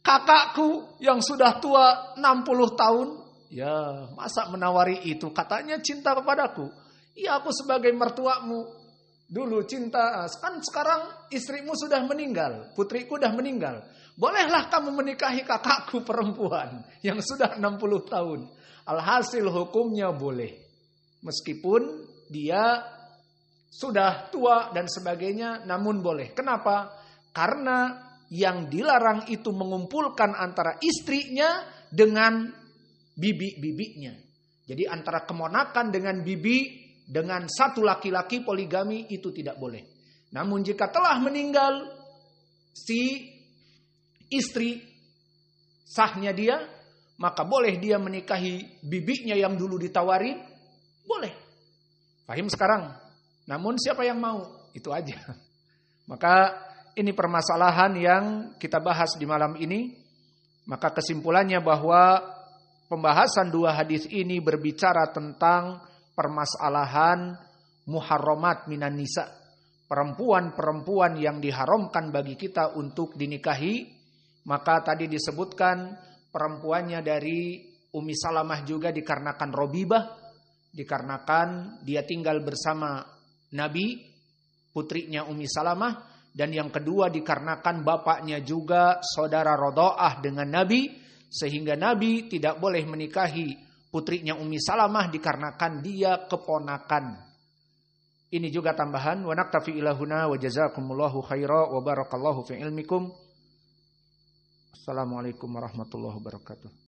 kakakku yang sudah tua 60 tahun? Ya, masa menawari itu? Katanya cinta kepadaku. Iya, aku sebagai mertuamu dulu cinta. Kan sekarang istrimu sudah meninggal, putriku sudah meninggal. Bolehlah kamu menikahi kakakku perempuan yang sudah 60 tahun. Alhasil hukumnya boleh. Meskipun dia sudah tua dan sebagainya, namun boleh. Kenapa? Karena yang dilarang itu mengumpulkan antara istrinya dengan bibi-bibinya. Jadi antara kemonakan dengan bibi, dengan satu laki-laki poligami itu tidak boleh. Namun jika telah meninggal si istri sahnya dia, maka boleh dia menikahi bibinya yang dulu ditawari. Boleh. Paham sekarang? Namun siapa yang mau? Itu aja. Maka ini permasalahan yang kita bahas di malam ini. Maka kesimpulannya bahwa pembahasan dua hadis ini berbicara tentang permasalahan muharramat minan nisa. Perempuan-perempuan yang diharamkan bagi kita untuk dinikahi. Maka tadi disebutkan perempuannya dari Ummi Salamah juga dikarenakan Robibah. Dikarenakan dia tinggal bersama Nabi, putrinya Ummi Salamah. Dan yang kedua dikarenakan bapaknya juga saudara Rodoah dengan Nabi. Sehingga Nabi tidak boleh menikahi putrinya Ummi Salamah dikarenakan dia keponakan. Ini juga tambahan. Wa naktafi ilahuna wa jazakumullahu khaira wa barakallahu fi ilmikum. Assalamualaikum warahmatullahi wabarakatuh.